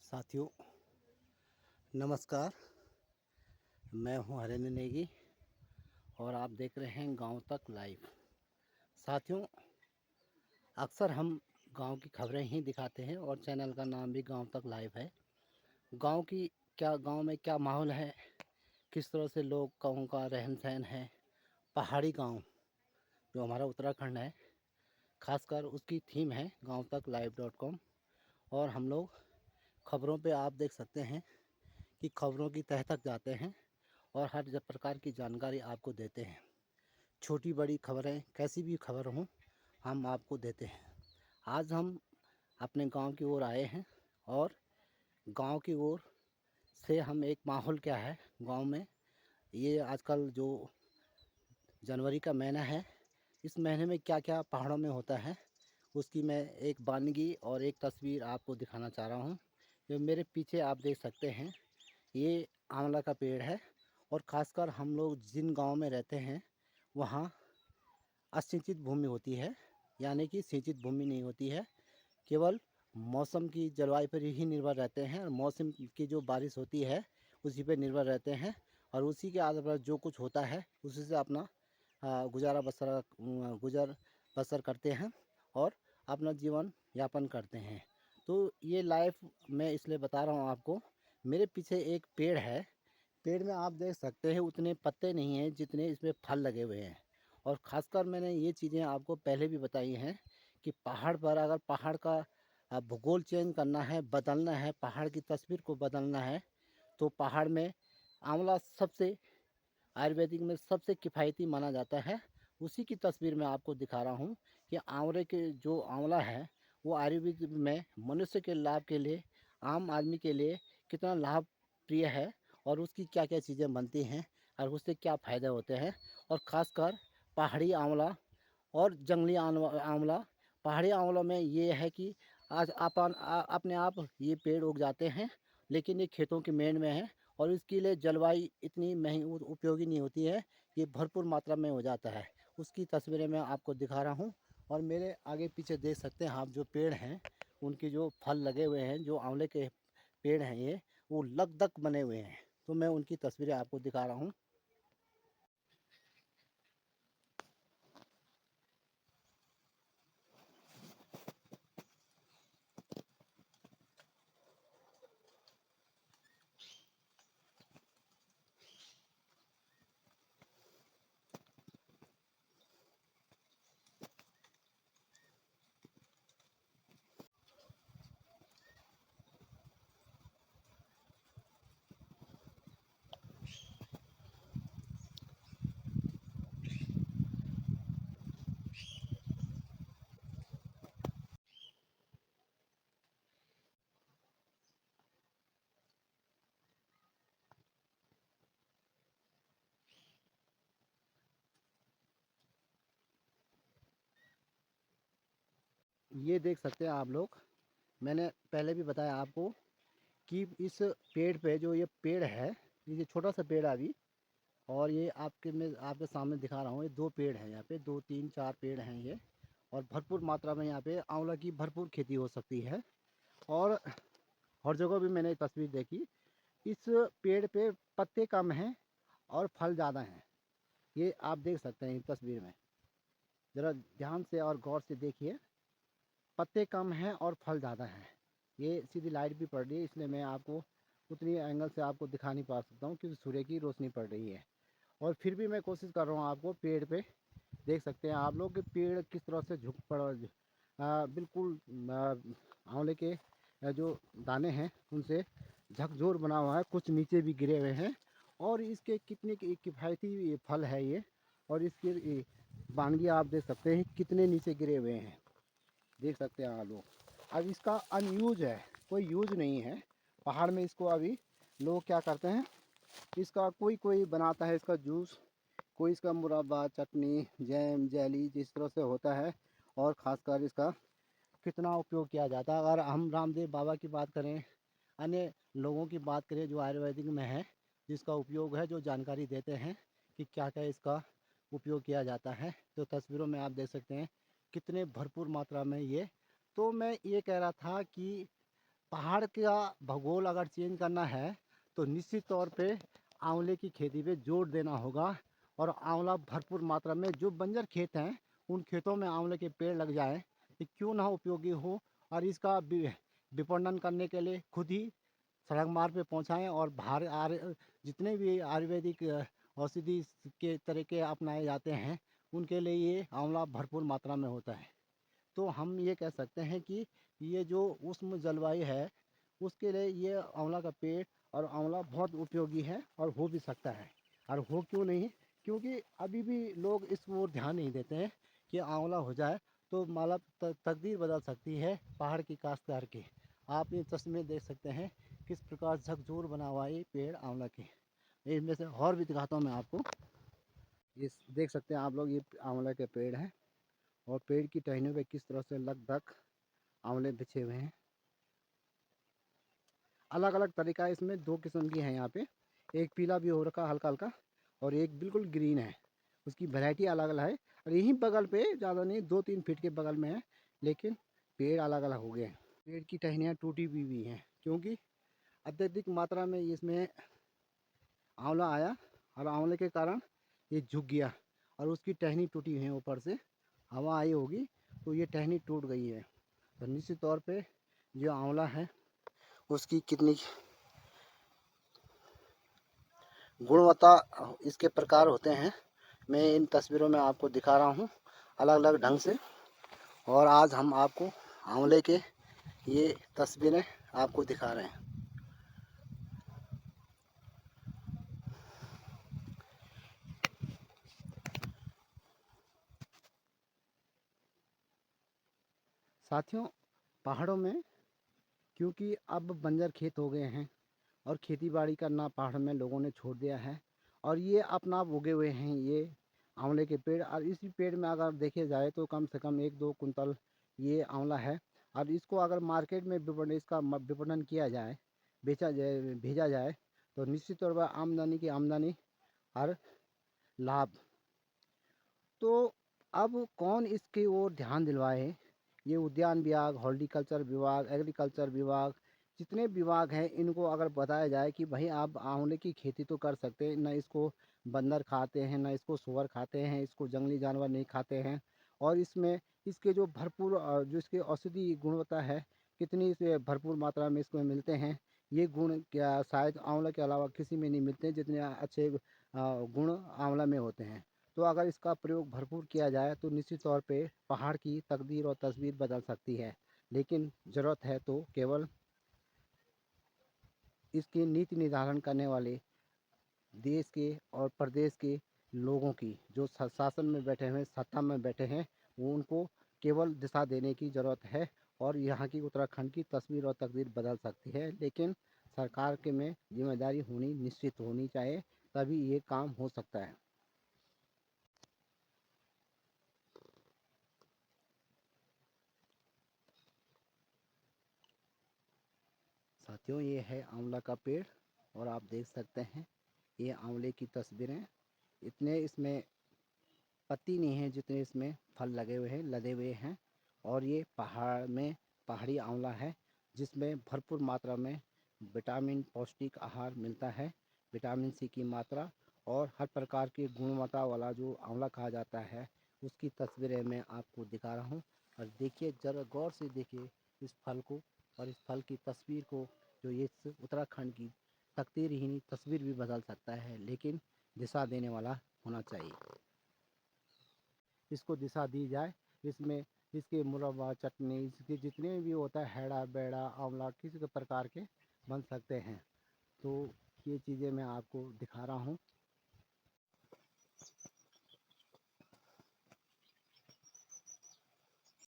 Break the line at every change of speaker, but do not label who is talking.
साथियों नमस्कार। मैं हूं हरेंद्र नेगी और आप देख रहे हैं गांव तक लाइव। साथियों, अक्सर हम गांव की खबरें ही दिखाते हैं और चैनल का नाम भी गांव तक लाइव है। गांव में क्या माहौल है, किस तरह से लोग गाँव का रहन सहन है, पहाड़ी गांव जो हमारा उत्तराखंड है, खासकर उसकी थीम है गांव तक live.com। और हम लोग खबरों पे आप देख सकते हैं कि खबरों की तह तक जाते हैं और हर प्रकार की जानकारी आपको देते हैं। छोटी बड़ी खबरें, कैसी भी खबर हो, हम आपको देते हैं। आज हम अपने गांव की ओर आए हैं और गांव की ओर से हम एक माहौल क्या है गांव में, ये आजकल जो जनवरी का महीना है, इस महीने में क्या क्या पहाड़ों में होता है, उसकी मैं एक वानगी और एक तस्वीर आपको दिखाना चाह रहा हूँ। जो मेरे पीछे आप देख सकते हैं, ये आंवला का पेड़ है। और ख़ासकर हम लोग जिन गांव में रहते हैं वहाँ असिंचित भूमि होती है, यानी कि सिंचित भूमि नहीं होती है। केवल मौसम की जलवायु पर ही निर्भर रहते हैं और मौसम की जो बारिश होती है उसी पर निर्भर रहते हैं और उसी के आधार पर जो कुछ होता है उसी से अपना गुजर बसर करते हैं और अपना जीवन यापन करते हैं। तो ये लाइफ मैं इसलिए बता रहा हूँ आपको। मेरे पीछे एक पेड़ है, पेड़ में आप देख सकते हैं उतने पत्ते नहीं हैं जितने इसमें फल लगे हुए हैं। और ख़ासकर मैंने ये चीज़ें आपको पहले भी बताई हैं कि पहाड़ पर अगर पहाड़ का भूगोल चेंज करना है, बदलना है, पहाड़ की तस्वीर को बदलना है, तो पहाड़ में आंवला सबसे आयुर्वेदिक में सबसे किफ़ायती माना जाता है। उसी की तस्वीर मैं आपको दिखा रहा हूँ कि आंवले के जो आंवला है वो आयुर्वेद में मनुष्य के लाभ के लिए, आम आदमी के लिए कितना लाभ प्रिय है और उसकी क्या क्या चीज़ें बनती हैं और उससे क्या फ़ायदे होते हैं। और ख़ासकर पहाड़ी आंवला और जंगली आंवला। पहाड़ी आंवला में ये है कि आज अपने आप ये पेड़ उग जाते हैं, लेकिन ये खेतों की मेड़ में है और इसके लिए जलवायु इतनी महंगी उपयोगी नहीं होती है, ये भरपूर मात्रा में हो जाता है। उसकी तस्वीरें मैं आपको दिखा रहा हूँ। और मेरे आगे पीछे देख सकते हैं आप, जो पेड़ हैं उनके जो फल लगे हुए हैं, जो आंवले के पेड़ हैं ये, वो लगदक बने हुए हैं। तो मैं उनकी तस्वीरें आपको दिखा रहा हूँ। ये देख सकते हैं आप लोग, मैंने पहले भी बताया आपको कि इस पेड़ पे, जो ये पेड़ है, ये छोटा सा पेड़ है अभी, और ये मैं आपके सामने दिखा रहा हूँ। ये दो पेड़ हैं, यहाँ पे दो तीन चार पेड़ हैं ये। और भरपूर मात्रा में यहाँ पे आंवला की भरपूर खेती हो सकती है। और हर जगह भी मैंने तस्वीर देखी, इस पेड़ पे पत्ते कम हैं और फल ज़्यादा हैं। ये आप देख सकते हैं इस तस्वीर में, ज़रा ध्यान से और गौर से देखिए। पत्ते कम हैं और फल ज़्यादा हैं। ये सीधी लाइट भी पड़ रही है, इसलिए मैं आपको उतनी एंगल से आपको दिखा नहीं पा सकता हूँ क्योंकि सूर्य की रोशनी पड़ रही है। और फिर भी मैं कोशिश कर रहा हूँ आपको, पेड़ पे देख सकते हैं आप लोग कि पेड़ किस तरह से झुक पड़ बिल्कुल आंवले के जो दाने हैं उनसे झकझोर बना हुआ है, कुछ नीचे भी गिरे हुए हैं। और इसके कितने किफ़ायती फल है ये। और इसकी वानगी आप देख सकते हैं कितने नीचे गिरे हुए हैं, देख सकते हैं आप लोग। अब इसका अनयूज है, कोई यूज नहीं है पहाड़ में। इसको अभी लोग क्या करते हैं, इसका कोई कोई बनाता है इसका जूस, कोई इसका मुरब्बा, चटनी, जैम, जेली जिस तरह से होता है। और ख़ासकर इसका कितना उपयोग किया जाता है। अगर हम रामदेव बाबा की बात करें, अन्य लोगों की बात करें जो आयुर्वेदिक में है, जिसका उपयोग है, जो जानकारी देते हैं कि क्या क्या इसका उपयोग किया जाता है, तो तस्वीरों में आप देख सकते हैं कितने भरपूर मात्रा में ये। तो मैं ये कह रहा था कि पहाड़ का भूगोल अगर चेंज करना है तो निश्चित तौर पे आंवले की खेती पे जोर देना होगा। और आंवला भरपूर मात्रा में, जो बंजर खेत हैं उन खेतों में आंवले के पेड़ लग जाएं, ये क्यों ना उपयोगी हो। और इसका विपणन करने के लिए खुद ही सड़क मार्ग पे पहुंचाएं और जितने भी आयुर्वेदिक औषधि के तरीके अपनाए जाते हैं उनके लिए ये आंवला भरपूर मात्रा में होता है। तो हम ये कह सकते हैं कि ये जो उष्ण जलवायु है उसके लिए ये आंवला का पेड़ और आंवला बहुत उपयोगी है और हो भी सकता है। और हो क्यों नहीं, क्योंकि अभी भी लोग इस ओर ध्यान नहीं देते हैं कि आंवला हो जाए तो मतलब तकदीर बदल सकती है पहाड़ की काश्तकार की। आप ये तस्वीर देख सकते हैं किस प्रकार झकझोर बना हुआ है ये पेड़ आंवला के। इनमें से और भी दिखाता हूँ मैं आपको। ये देख सकते हैं आप लोग, ये आंवला के पेड़ हैं और पेड़ की टहनियों पे किस तरह से लगभग आंवले बिछे हुए हैं। अलग अलग तरीका है इसमें, दो किस्म की हैं यहाँ पे। एक पीला भी हो रखा हल्का हल्का और एक बिल्कुल ग्रीन है, उसकी वैरायटी अलग अलग है। और यहीं बगल पे ज़्यादा नहीं 2-3 फीट के बगल में है, लेकिन पेड़ अलग अलग हो गए हैं। पेड़ की टहनियाँ टूटी भी हैं क्योंकि अत्यधिक मात्रा में इसमें आंवला आया और आंवले के कारण ये झुक गया और उसकी टहनी टूटी हुई है। ऊपर से हवा आई होगी तो ये टहनी टूट गई है। तो निश्चित तौर पे जो आंवला है उसकी कितनी गुणवत्ता इसके प्रकार होते हैं, मैं इन तस्वीरों में आपको दिखा रहा हूँ अलग अलग ढंग से। और आज हम आपको आंवले के ये तस्वीरें आपको दिखा रहे हैं। साथियों, पहाड़ों में क्योंकि अब बंजर खेत हो गए हैं और खेती बाड़ी करना पहाड़ में लोगों ने छोड़ दिया है और ये अपना आप उगे हुए हैं ये आंवले के पेड़। और इसी पेड़ में अगर देखे जाए तो कम से कम 1-2 कुंतल ये आंवला है। और इसको अगर मार्केट में इसका विपणन किया जाए, बेचा जाए, भेजा जाए तो निश्चित तौर पर आमदनी की आमदनी और लाभ। तो अब कौन इसकी ओर ध्यान दिलवाए? ये उद्यान विभाग, हॉर्टिकल्चर विभाग, एग्रीकल्चर विभाग, जितने विभाग हैं इनको अगर बताया जाए कि भाई आप आंवले की खेती तो कर सकते हैं, ना इसको बंदर खाते हैं, ना इसको सूअर खाते हैं, इसको जंगली जानवर नहीं खाते हैं। और इसमें इसके जो भरपूर जो इसके औषधि गुणवत्ता है कितनी से भरपूर मात्रा में इसमें मिलते हैं, ये गुण क्या शायद आंवला के अलावा किसी में नहीं मिलते जितने अच्छे गुण आंवला में होते हैं। तो अगर इसका प्रयोग भरपूर किया जाए तो निश्चित तौर पे पहाड़ की तकदीर और तस्वीर बदल सकती है। लेकिन ज़रूरत है तो केवल इसकी नीति निर्धारण करने वाले देश के और प्रदेश के लोगों की, जो शासन में बैठे हुए, सत्ता में बैठे हैं, वो उनको केवल दिशा देने की ज़रूरत है। और यहाँ की उत्तराखंड की तस्वीर और तकदीर बदल सकती है, लेकिन सरकार के में जिम्मेदारी होनी निश्चित होनी चाहिए, तभी ये काम हो सकता है। साथियों, ये है आंवला का पेड़ और आप देख सकते हैं ये आंवले की तस्वीरें। इतने इसमें पत्ती नहीं है जितने इसमें फल लगे हुए हैं, लदे हुए हैं। और ये पहाड़ में पहाड़ी आंवला है जिसमें भरपूर मात्रा में विटामिन पौष्टिक आहार मिलता है, विटामिन सी की मात्रा और हर प्रकार की गुणवत्ता वाला जो आंवला कहा जाता है उसकी तस्वीरें मैं आपको दिखा रहा हूँ। और देखिए, ज़रा गौर से देखिए इस फल को और इस फल की तस्वीर को, जो ये उत्तराखंड की तकदीर ही नहीं तस्वीर भी बदल सकता है, लेकिन दिशा देने वाला होना चाहिए। इसको दिशा दी जाए, इसमें इसके मुरब्बा, चटनी, इसके जितने भी होता है हैड़ा बेड़ा आंवला किसी के प्रकार के बन सकते हैं। तो ये चीज़ें मैं आपको दिखा रहा हूँ।